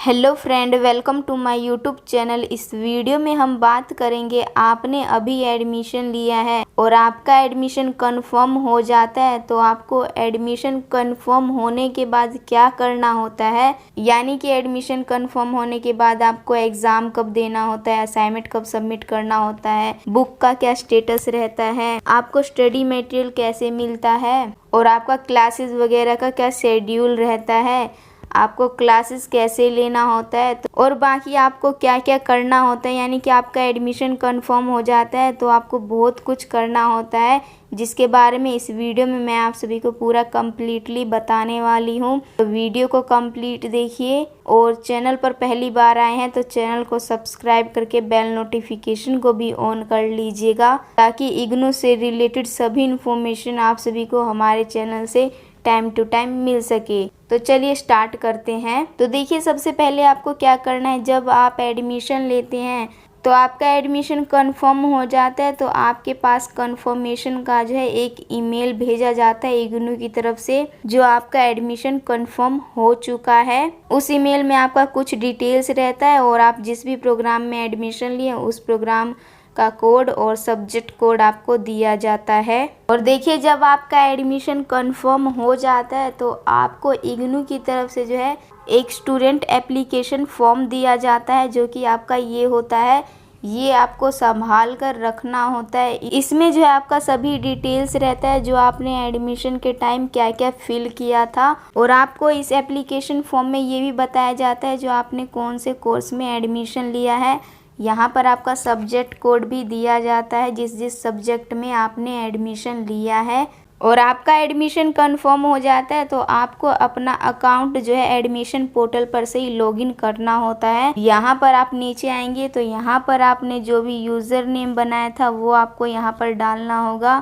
Hello friend, welcome to my YouTube channel. इस video में हम बात करेंगे, आपने अभी एडमिशन लिया है और आपका एडमिशन कंफर्म हो जाता है तो आपको एडमिशन कंफर्म होने के बाद क्या करना होता है, यानी कि एडमिशन कंफर्म होने के बाद आपको एग्जाम कब देना होता है, असाइनमेंट कब सबमिट करना होता है, बुक का क्या स्टेटस रहता है, आपको स्टडी मटेरियल कैसे मिलता है और आपका क्लासेस वगैरह का क्या शेड्यूल रहता है, आपको क्लासेस कैसे लेना होता है और बाकी आपको क्या क्या करना होता है। यानी कि आपका एडमिशन कंफर्म हो जाता है तो आपको बहुत कुछ करना होता है, जिसके बारे में इस वीडियो में मैं आप सभी को पूरा कंप्लीटली बताने वाली हूँ। तो वीडियो को कंप्लीट देखिए और चैनल पर पहली बार आए हैं तो चैनल को सब्सक्राइब करके बेल नोटिफिकेशन को भी ऑन कर लीजिएगा, ताकि इग्नू से रिलेटेड सभी इन्फॉर्मेशन आप सभी को हमारे चैनल से टाइम टू टाइम मिल सके। तो चलिए स्टार्ट करते हैं। तो देखिए, सबसे पहले आपको क्या करना है, जब आप एडमिशन लेते हैं तो आपका एडमिशन कंफर्म हो जाता है तो आपके पास कंफर्मेशन का जो है एक ईमेल भेजा जाता है इग्नू की तरफ से, जो आपका एडमिशन कंफर्म हो चुका है। उस ईमेल में आपका कुछ डिटेल्स रहता है और आप जिस भी प्रोग्राम में एडमिशन लिए उस प्रोग्राम का कोड और सब्जेक्ट कोड आपको दिया जाता है। और देखिए, जब आपका एडमिशन कंफर्म हो जाता है तो आपको इग्नू की तरफ से जो है एक स्टूडेंट एप्लीकेशन फॉर्म दिया जाता है, जो कि आपका ये होता है, ये आपको संभाल कर रखना होता है। इसमें जो है आपका सभी डिटेल्स रहता है, जो आपने एडमिशन के टाइम क्या क्या फिल किया था, और आपको इस एप्लीकेशन फॉर्म में ये भी बताया जाता है जो आपने कौन से कोर्स में एडमिशन लिया है। यहाँ पर आपका सब्जेक्ट कोड भी दिया जाता है, जिस जिस सब्जेक्ट में आपने एडमिशन लिया है। और आपका एडमिशन कंफर्म हो जाता है तो आपको अपना अकाउंट जो है एडमिशन पोर्टल पर से ही लॉगिन करना होता है। यहाँ पर आप नीचे आएंगे तो यहाँ पर आपने जो भी यूज़र नेम बनाया था वो आपको यहाँ पर डालना होगा,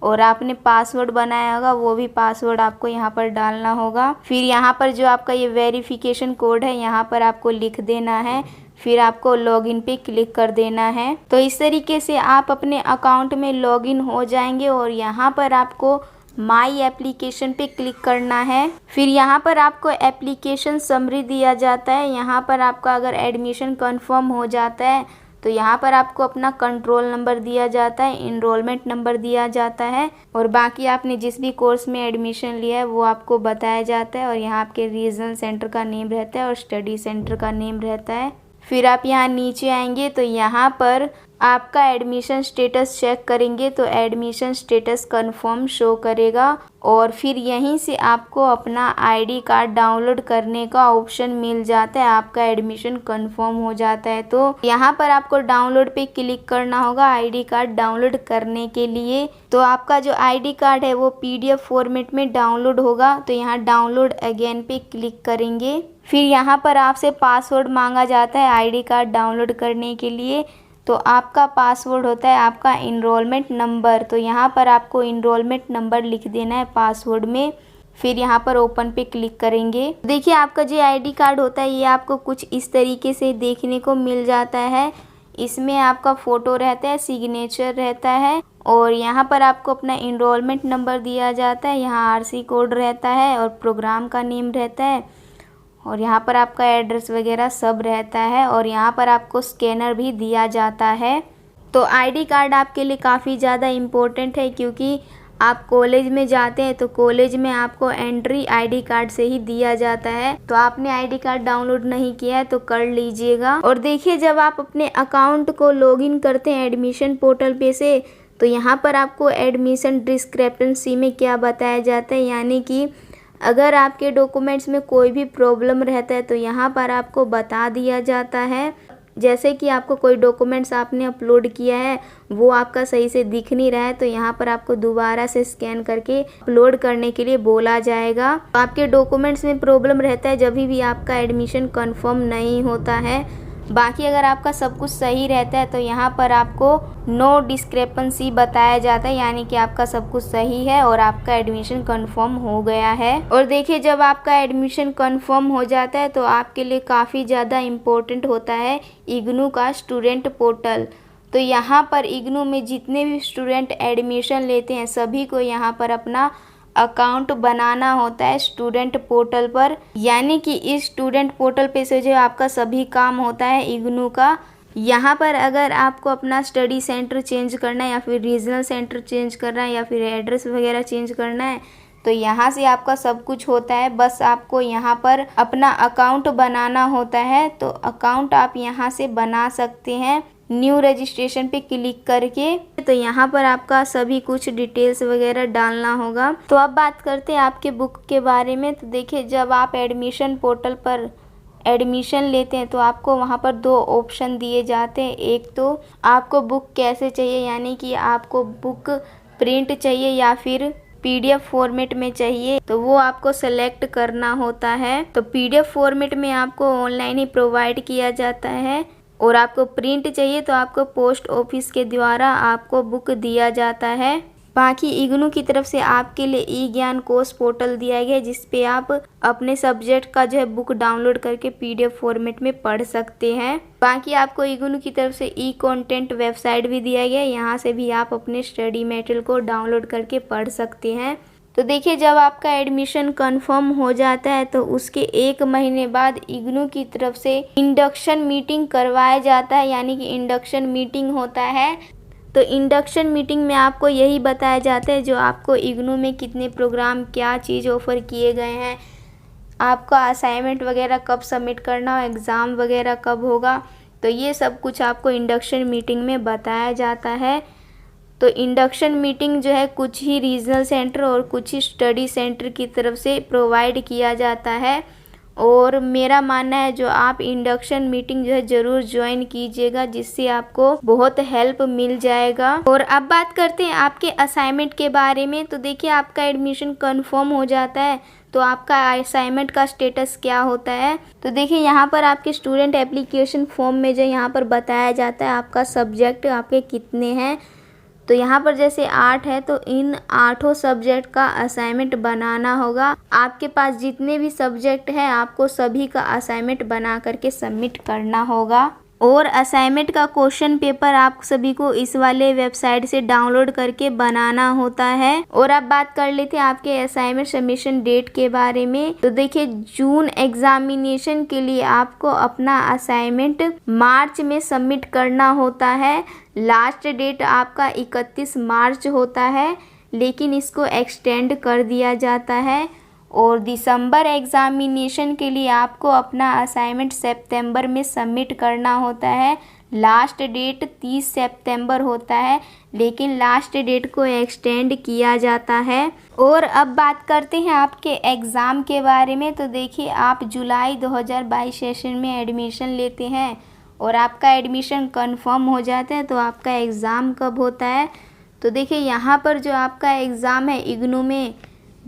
और आपने पासवर्ड बनाया होगा वो भी पासवर्ड आपको यहाँ पर डालना होगा। फिर यहाँ पर जो आपका ये वेरिफिकेशन कोड है यहाँ पर आपको लिख देना है, फिर आपको लॉगिन पे क्लिक कर देना है। तो इस तरीके से आप अपने अकाउंट में लॉगिन हो जाएंगे और यहाँ पर आपको माई एप्लीकेशन पे क्लिक करना है। फिर यहाँ पर आपको एप्लीकेशन समरी दिया जाता है। यहाँ पर आपका अगर एडमिशन कंफर्म हो जाता है तो यहाँ पर आपको अपना कंट्रोल नंबर दिया जाता है, इनरोलमेंट नंबर दिया जाता है, और बाकी आपने जिस भी कोर्स में एडमिशन लिया है वो आपको बताया जाता है। और यहाँ आपके रीजनल सेंटर का नेम रहता है और स्टडी सेंटर का नेम रहता है। फिर आप यहाँ नीचे आएंगे तो यहाँ पर आपका एडमिशन स्टेटस चेक करेंगे तो एडमिशन स्टेटस कंफर्म शो करेगा, और फिर यहीं से आपको अपना आईडी कार्ड डाउनलोड करने का ऑप्शन मिल जाता है। आपका एडमिशन कंफर्म हो जाता है तो यहाँ पर आपको डाउनलोड पे क्लिक करना होगा आईडी कार्ड डाउनलोड करने के लिए। तो आपका जो आईडी कार्ड है वो पीडीएफ फॉर्मेट में डाउनलोड होगा, तो यहाँ डाउनलोड अगेन पे क्लिक करेंगे। फिर यहाँ पर आपसे पासवर्ड मांगा जाता है आईडी कार्ड डाउनलोड करने के लिए, तो आपका पासवर्ड होता है आपका इनरोलमेंट नंबर। तो यहाँ पर आपको इनरोलमेंट नंबर लिख देना है पासवर्ड में। फिर यहाँ पर ओपन पे क्लिक करेंगे। देखिए, आपका जो आईडी कार्ड होता है ये आपको कुछ इस तरीके से देखने को मिल जाता है। इसमें आपका फ़ोटो रहता है, सिग्नेचर रहता है, और यहाँ पर आपको अपना इनरोलमेंट नंबर दिया जाता है। यहाँ आरसी कोड रहता है और प्रोग्राम का नेम रहता है, और यहाँ पर आपका एड्रेस वगैरह सब रहता है, और यहाँ पर आपको स्कैनर भी दिया जाता है। तो आईडी कार्ड आपके लिए काफ़ी ज़्यादा इम्पोर्टेंट है, क्योंकि आप कॉलेज में जाते हैं तो कॉलेज में आपको एंट्री आईडी कार्ड से ही दिया जाता है। तो आपने आईडी कार्ड डाउनलोड नहीं किया है तो कर लीजिएगा। और देखिए, जब आप अपने अकाउंट को लॉगिन करते हैं एडमिशन पोर्टल पे से तो यहाँ पर आपको एडमिशन डिस्क्रिपेंसी में क्या बताया जाता है, यानी कि अगर आपके डॉक्यूमेंट्स में कोई भी प्रॉब्लम रहता है तो यहाँ पर आपको बता दिया जाता है। जैसे कि आपको कोई डॉक्यूमेंट्स आपने अपलोड किया है वो आपका सही से दिख नहीं रहा है तो यहाँ पर आपको दोबारा से स्कैन करके अपलोड करने के लिए बोला जाएगा। आपके डॉक्यूमेंट्स में प्रॉब्लम रहता है जब भी आपका एडमिशन कंफर्म नहीं होता है। बाकी अगर आपका सब कुछ सही रहता है तो यहाँ पर आपको नो डिस्क्रिपेंसी बताया जाता है, यानी कि आपका सब कुछ सही है और आपका एडमिशन कंफर्म हो गया है। और देखिए, जब आपका एडमिशन कंफर्म हो जाता है तो आपके लिए काफ़ी ज़्यादा इम्पोर्टेंट होता है इग्नू का स्टूडेंट पोर्टल। तो यहाँ पर इग्नू में जितने भी स्टूडेंट एडमिशन लेते हैं सभी को यहाँ पर अपना अकाउंट बनाना होता है स्टूडेंट पोर्टल पर, यानी कि इस स्टूडेंट पोर्टल पे से जो आपका सभी काम होता है इग्नू का। यहाँ पर अगर आपको अपना स्टडी सेंटर चेंज करना है या फिर रीजनल सेंटर चेंज करना है या फिर एड्रेस वगैरह चेंज करना है तो यहाँ से आपका सब कुछ होता है। बस आपको यहाँ पर अपना अकाउंट बनाना होता है, तो अकाउंट आप यहाँ से बना सकते हैं न्यू रजिस्ट्रेशन पे क्लिक करके। तो यहाँ पर आपका सभी कुछ डिटेल्स वगैरह डालना होगा। तो अब बात करते हैं आपके बुक के बारे में। तो देखिए, जब आप एडमिशन पोर्टल पर एडमिशन लेते हैं तो आपको वहाँ पर 2 ऑप्शन दिए जाते हैं। एक तो आपको बुक कैसे चाहिए, यानी कि आपको बुक प्रिंट चाहिए या फिर PDF फॉर्मेट में चाहिए, तो वो आपको सेलेक्ट करना होता है। तो PDF फॉर्मेट में आपको ऑनलाइन ही प्रोवाइड किया जाता है, और आपको प्रिंट चाहिए तो आपको पोस्ट ऑफिस के द्वारा आपको बुक दिया जाता है। बाकी इग्नू की तरफ से आपके लिए ई ज्ञान कोर्स पोर्टल दिया गया है, जिस पे आप अपने सब्जेक्ट का जो है बुक डाउनलोड करके PDF फॉर्मेट में पढ़ सकते हैं। बाकी आपको इग्नू की तरफ से ई कंटेंट वेबसाइट भी दिया गया है, यहाँ से भी आप अपने स्टडी मटेरियल को डाउनलोड करके पढ़ सकते हैं। तो देखिए, जब आपका एडमिशन कंफर्म हो जाता है तो उसके 1 महीने बाद इग्नू की तरफ से इंडक्शन मीटिंग करवाया जाता है, यानी कि इंडक्शन मीटिंग होता है। तो इंडक्शन मीटिंग में आपको यही बताया जाता है जो आपको इग्नू में कितने प्रोग्राम क्या चीज़ ऑफ़र किए गए हैं, आपका असाइनमेंट वगैरह कब सबमिट करना हो, एग्ज़ाम वगैरह कब होगा, तो ये सब कुछ आपको इंडक्शन मीटिंग में बताया जाता है। तो इंडक्शन मीटिंग जो है कुछ ही रीजनल सेंटर और कुछ ही स्टडी सेंटर की तरफ से प्रोवाइड किया जाता है, और मेरा मानना है जो आप इंडक्शन मीटिंग जो है ज़रूर ज्वाइन कीजिएगा, जिससे आपको बहुत हेल्प मिल जाएगा। और अब बात करते हैं आपके असाइनमेंट के बारे में। तो देखिए, आपका एडमिशन कंफर्म हो जाता है तो आपका असाइनमेंट का स्टेटस क्या होता है। तो देखिए, यहाँ पर आपके स्टूडेंट एप्लीकेशन फॉर्म में जो यहाँ पर बताया जाता है आपका सब्जेक्ट आपके कितने हैं। तो यहाँ पर जैसे 8 है तो इन 8 सब्जेक्ट का असाइनमेंट बनाना होगा। आपके पास जितने भी सब्जेक्ट हैं आपको सभी का असाइनमेंट बना करके सबमिट करना होगा। और असाइनमेंट का क्वेश्चन पेपर आप सभी को इस वाले वेबसाइट से डाउनलोड करके बनाना होता है। और अब बात कर लेते हैं आपके असाइनमेंट सबमिशन डेट के बारे में। तो देखिए, जून एग्जामिनेशन के लिए आपको अपना असाइनमेंट मार्च में सबमिट करना होता है। लास्ट डेट आपका 31 मार्च होता है, लेकिन इसको एक्सटेंड कर दिया जाता है। और दिसंबर एग्जामिनेशन के लिए आपको अपना असाइनमेंट सितंबर में सबमिट करना होता है। लास्ट डेट 30 सितंबर होता है, लेकिन लास्ट डेट को एक्सटेंड किया जाता है। और अब बात करते हैं आपके एग्ज़ाम के बारे में। तो देखिए, आप जुलाई 2022 सेशन में एडमिशन लेते हैं और आपका एडमिशन कंफर्म हो जाता है, तो आपका एग्ज़ाम कब होता है। तो देखिए, यहाँ पर जो आपका एग्ज़ाम है इग्नू में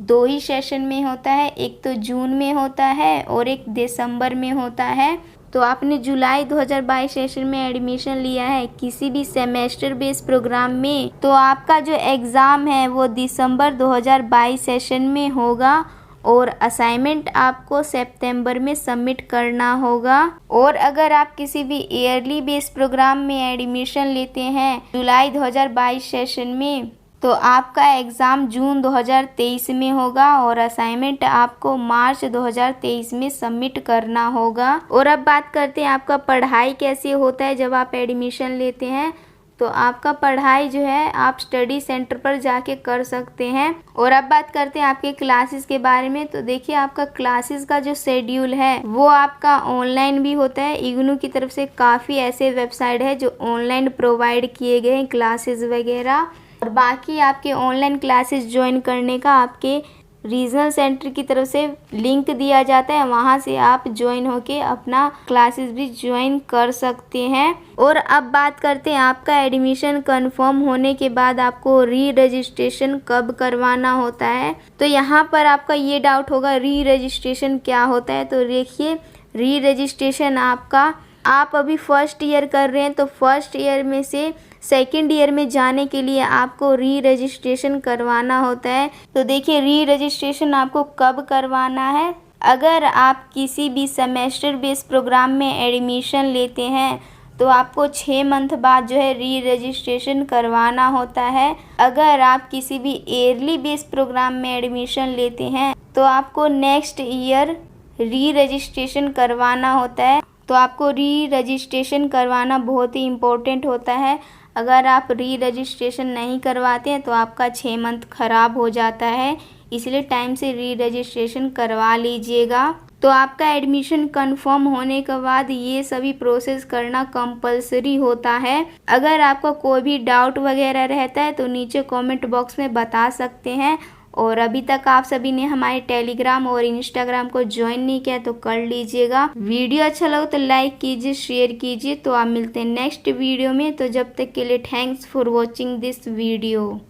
2 ही सेशन में होता है, एक तो जून में होता है और एक दिसंबर में होता है। तो आपने जुलाई 2022 सेशन में एडमिशन लिया है किसी भी सेमेस्टर बेस्ड प्रोग्राम में, तो आपका जो एग्ज़ाम है वो दिसंबर 2022 सेशन में होगा, और असाइनमेंट आपको सितंबर में सबमिट करना होगा। और अगर आप किसी भी ईयरली बेस्ड प्रोग्राम में एडमिशन लेते हैं जुलाई 2022 सेशन में, तो आपका एग्ज़ाम जून 2023 में होगा और असाइनमेंट आपको मार्च 2023 में सबमिट करना होगा। और अब बात करते हैं आपका पढ़ाई कैसे होता है जब आप एडमिशन लेते हैं। तो आपका पढ़ाई जो है आप स्टडी सेंटर पर जाके कर सकते हैं। और अब बात करते हैं आपके क्लासेस के बारे में। तो देखिए, आपका क्लासेस का जो शेड्यूल है वो आपका ऑनलाइन भी होता है। इग्नू की तरफ से काफ़ी ऐसे वेबसाइट है जो ऑनलाइन प्रोवाइड किए गए हैं क्लासेस वगैरह। और बाकी आपके ऑनलाइन क्लासेस ज्वाइन करने का आपके रीजनल सेंटर की तरफ से लिंक दिया जाता है, वहाँ से आप ज्वाइन होके अपना क्लासेस भी ज्वाइन कर सकते हैं। और अब बात करते हैं आपका एडमिशन कंफर्म होने के बाद आपको री रजिस्ट्रेशन कब करवाना होता है। तो यहाँ पर आपका ये डाउट होगा री रजिस्ट्रेशन क्या होता है। तो देखिए, री रजिस्ट्रेशन आपका, आप अभी फर्स्ट ईयर कर रहे हैं तो फर्स्ट ईयर में से सेकेंड ईयर में जाने के लिए आपको री रजिस्ट्रेशन करवाना होता है। तो देखिए, री रजिस्ट्रेशन आपको कब करवाना है। अगर आप किसी भी सेमेस्टर बेस्ड प्रोग्राम में एडमिशन लेते हैं तो आपको 6 मंथ बाद जो है री रजिस्ट्रेशन करवाना होता है। अगर आप किसी भी ईयरली बेस प्रोग्राम में एडमिशन लेते हैं तो आपको नेक्स्ट ईयर री रजिस्ट्रेशन करवाना होता है। तो आपको री रजिस्ट्रेशन करवाना बहुत ही इम्पोर्टेंट होता है। अगर आप री रजिस्ट्रेशन नहीं करवाते हैं तो आपका 6 मंथ खराब हो जाता है, इसलिए टाइम से री रजिस्ट्रेशन करवा लीजिएगा। तो आपका एडमिशन कंफर्म होने के बाद ये सभी प्रोसेस करना कंपलसरी होता है। अगर आपका कोई भी डाउट वगैरह रहता है तो नीचे कमेंट बॉक्स में बता सकते हैं। और अभी तक आप सभी ने हमारे टेलीग्राम और इंस्टाग्राम को ज्वाइन नहीं किया तो कर लीजिएगा। वीडियो अच्छा लगे तो लाइक कीजिए, शेयर कीजिए। तो आप मिलते हैं नेक्स्ट वीडियो में। तो जब तक के लिए thanks for watching this video.